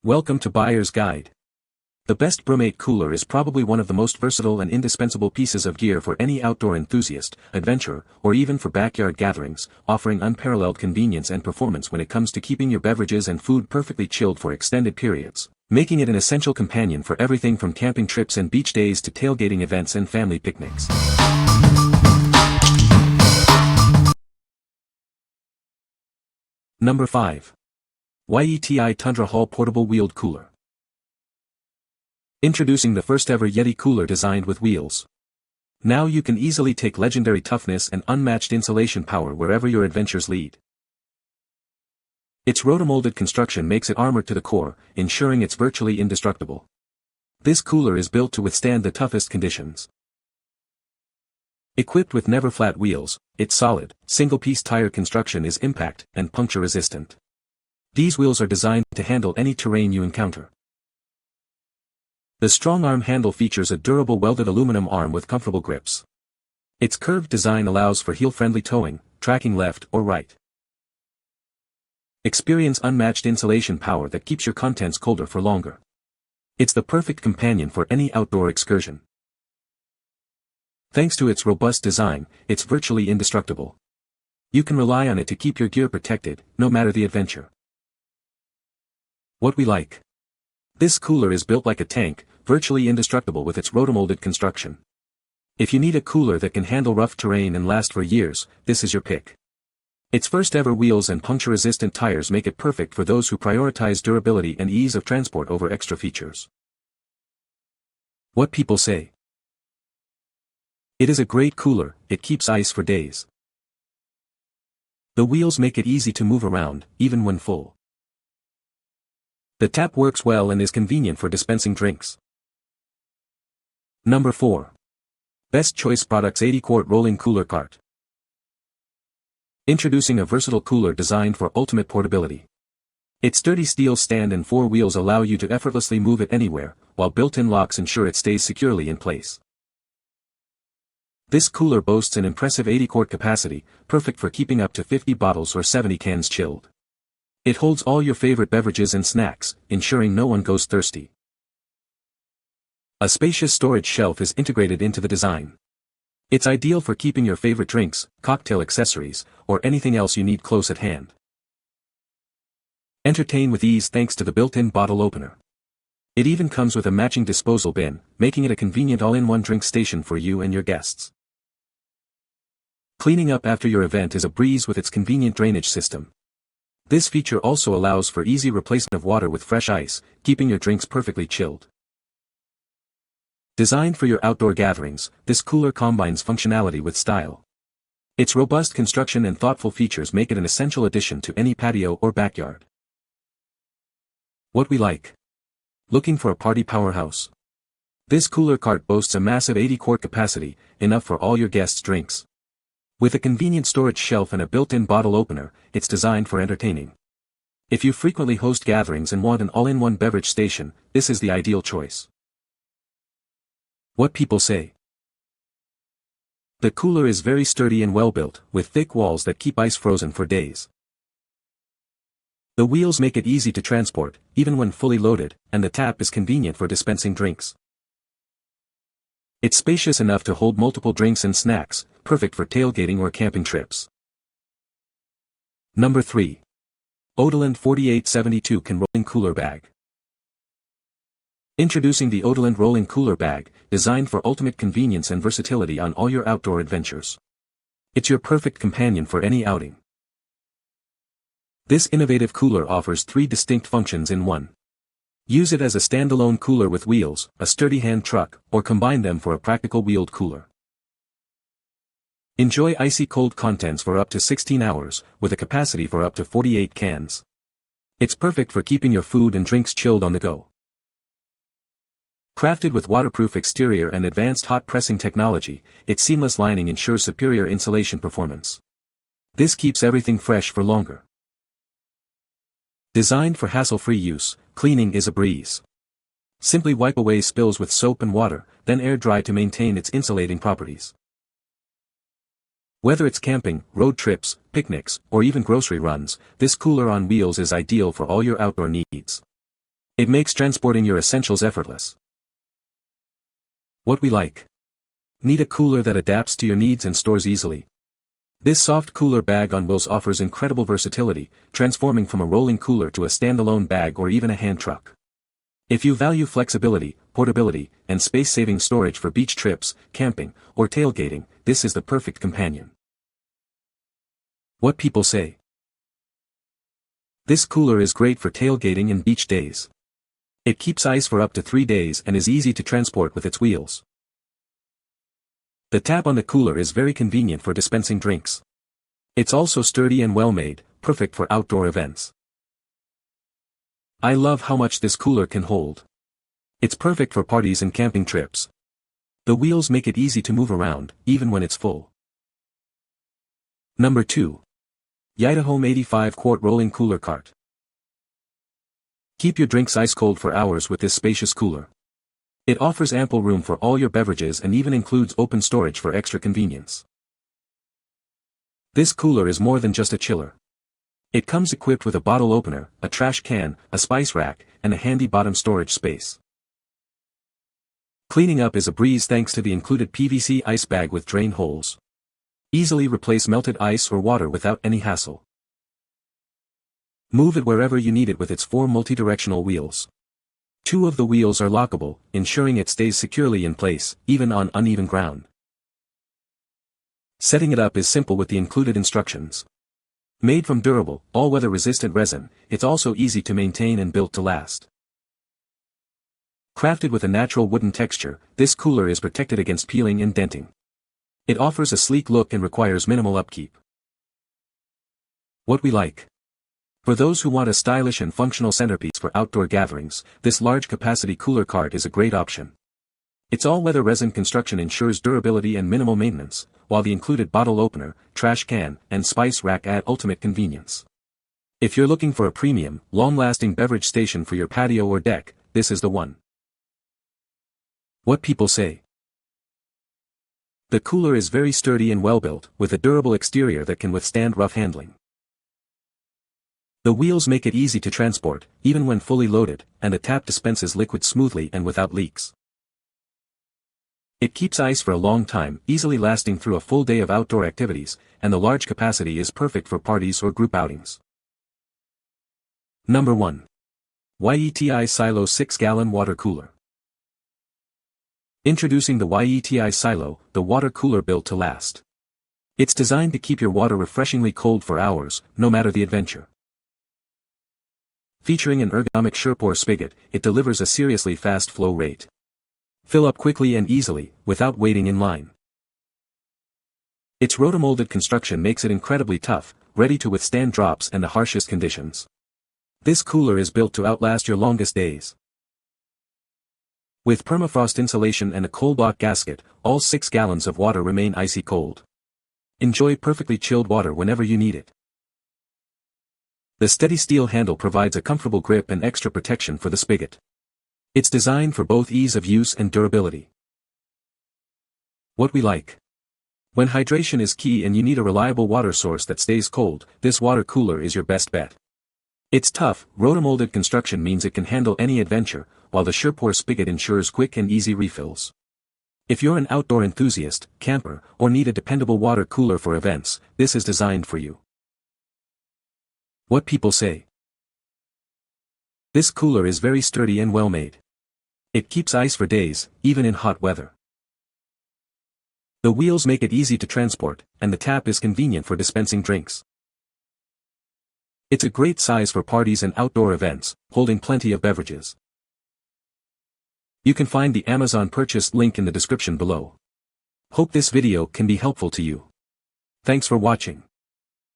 Welcome to Buyer's Guide. The best Brumate Cooler is probably one of the most versatile and indispensable pieces of gear for any outdoor enthusiast, adventurer, or even for backyard gatherings, offering unparalleled convenience and performance when it comes to keeping your beverages and food perfectly chilled for extended periods, making it an essential companion for everything from camping trips and beach days to tailgating events and family picnics. Number 5. YETI Tundra Hall Portable Wheeled Cooler. Introducing the first ever YETI cooler designed with wheels. Now you can easily take legendary toughness and unmatched insulation power wherever your adventures lead. Its rotomolded construction makes it armored to the core, ensuring it's virtually indestructible. This cooler is built to withstand the toughest conditions. Equipped with never flat wheels, its solid, single-piece tire construction is impact and puncture resistant. These wheels are designed to handle any terrain you encounter. The strong arm handle features a durable welded aluminum arm with comfortable grips. Its curved design allows for heel-friendly towing, tracking left or right. Experience unmatched insulation power that keeps your contents colder for longer. It's the perfect companion for any outdoor excursion. Thanks to its robust design, it's virtually indestructible. You can rely on it to keep your gear protected, no matter the adventure. What we like. This cooler is built like a tank, virtually indestructible with its rotomolded construction. If you need a cooler that can handle rough terrain and last for years, this is your pick. Its first ever wheels and puncture-resistant tires make it perfect for those who prioritize durability and ease of transport over extra features. What people say. It is a great cooler, it keeps ice for days. The wheels make it easy to move around, even when full. The tap works well and is convenient for dispensing drinks. Number 4. Best Choice Products 80 Quart Rolling Cooler Cart. Introducing a versatile cooler designed for ultimate portability. Its sturdy steel stand and 4 wheels allow you to effortlessly move it anywhere, while built-in locks ensure it stays securely in place. This cooler boasts an impressive 80 quart capacity, perfect for keeping up to 50 bottles or 70 cans chilled. It holds all your favorite beverages and snacks, ensuring no one goes thirsty. A spacious storage shelf is integrated into the design. It's ideal for keeping your favorite drinks, cocktail accessories, or anything else you need close at hand. Entertain with ease thanks to the built-in bottle opener. It even comes with a matching disposal bin, making it a convenient all-in-one drink station for you and your guests. Cleaning up after your event is a breeze with its convenient drainage system. This feature also allows for easy replacement of water with fresh ice, keeping your drinks perfectly chilled. Designed for your outdoor gatherings, this cooler combines functionality with style. Its robust construction and thoughtful features make it an essential addition to any patio or backyard. What we like. Looking for a party powerhouse? This cooler cart boasts a massive 80 quart capacity, enough for all your guests' drinks. With a convenient storage shelf and a built-in bottle opener, it's designed for entertaining. If you frequently host gatherings and want an all-in-one beverage station, this is the ideal choice. What people say. The cooler is very sturdy and well-built, with thick walls that keep ice frozen for days. The wheels make it easy to transport, even when fully loaded, and the tap is convenient for dispensing drinks. It's spacious enough to hold multiple drinks and snacks, perfect for tailgating or camping trips. Number 3. Odoland 4872 Can Rolling Cooler Bag. Introducing the Odoland Rolling Cooler Bag, designed for ultimate convenience and versatility on all your outdoor adventures. It's your perfect companion for any outing. This innovative cooler offers 3 distinct functions in one. Use it as a standalone cooler with wheels, a sturdy hand truck, or combine them for a practical wheeled cooler. Enjoy icy cold contents for up to 16 hours, with a capacity for up to 48 cans. It's perfect for keeping your food and drinks chilled on the go. Crafted with waterproof exterior and advanced hot pressing technology, its seamless lining ensures superior insulation performance. This keeps everything fresh for longer. Designed for hassle-free use, cleaning is a breeze. Simply wipe away spills with soap and water, then air dry to maintain its insulating properties. Whether it's camping, road trips, picnics, or even grocery runs, this cooler on wheels is ideal for all your outdoor needs. It makes transporting your essentials effortless. What we like. Need a cooler that adapts to your needs and stores easily. This soft cooler bag on wheels offers incredible versatility, transforming from a rolling cooler to a standalone bag or even a hand truck. If you value flexibility, portability, and space-saving storage for beach trips, camping, or tailgating, this is the perfect companion. What people say. This cooler is great for tailgating and beach days. It keeps ice for up to 3 days and is easy to transport with its wheels. The tab on the cooler is very convenient for dispensing drinks. It's also sturdy and well-made, perfect for outdoor events. I love how much this cooler can hold. It's perfect for parties and camping trips. The wheels make it easy to move around, even when it's full. Number 2. YITAHOME 85 Quart Rolling Cooler Cart. Keep your drinks ice cold for hours with this spacious cooler. It offers ample room for all your beverages and even includes open storage for extra convenience. This cooler is more than just a chiller. It comes equipped with a bottle opener, a trash can, a spice rack, and a handy bottom storage space. Cleaning up is a breeze thanks to the included PVC ice bag with drain holes. Easily replace melted ice or water without any hassle. Move it wherever you need it with its 4 multi-directional wheels. 2 of the wheels are lockable, ensuring it stays securely in place, even on uneven ground. Setting it up is simple with the included instructions. Made from durable, all-weather resistant resin, it's also easy to maintain and built to last. Crafted with a natural wooden texture, this cooler is protected against peeling and denting. It offers a sleek look and requires minimal upkeep. What we like. For those who want a stylish and functional centerpiece for outdoor gatherings, this large-capacity cooler cart is a great option. Its all-weather resin construction ensures durability and minimal maintenance, while the included bottle opener, trash can, and spice rack add ultimate convenience. If you're looking for a premium, long-lasting beverage station for your patio or deck, this is the one. What people say. The cooler is very sturdy and well-built, with a durable exterior that can withstand rough handling. The wheels make it easy to transport, even when fully loaded, and the tap dispenses liquid smoothly and without leaks. It keeps ice for a long time, easily lasting through a full day of outdoor activities, and the large capacity is perfect for parties or group outings. Number 1. YETI Silo 6-gallon Water Cooler. Introducing the YETI Silo, the water cooler built to last. It's designed to keep your water refreshingly cold for hours, no matter the adventure. Featuring an ergonomic Sherpore spigot, it delivers a seriously fast flow rate. Fill up quickly and easily, without waiting in line. Its rotomolded construction makes it incredibly tough, ready to withstand drops and the harshest conditions. This cooler is built to outlast your longest days. With permafrost insulation and a cold block gasket, all 6 gallons of water remain icy cold. Enjoy perfectly chilled water whenever you need it. The steady steel handle provides a comfortable grip and extra protection for the spigot. It's designed for both ease of use and durability. What we like. When hydration is key and you need a reliable water source that stays cold, this water cooler is your best bet. Its tough, rotomolded construction means it can handle any adventure, while the Sherpore spigot ensures quick and easy refills. If you're an outdoor enthusiast, camper, or need a dependable water cooler for events, this is designed for you. What people say. This cooler is very sturdy and well made. It keeps ice for days, even in hot weather. The wheels make it easy to transport, and the tap is convenient for dispensing drinks. It's a great size for parties and outdoor events, holding plenty of beverages. You can find the Amazon purchase link in the description below. Hope this video can be helpful to you. Thanks for watching.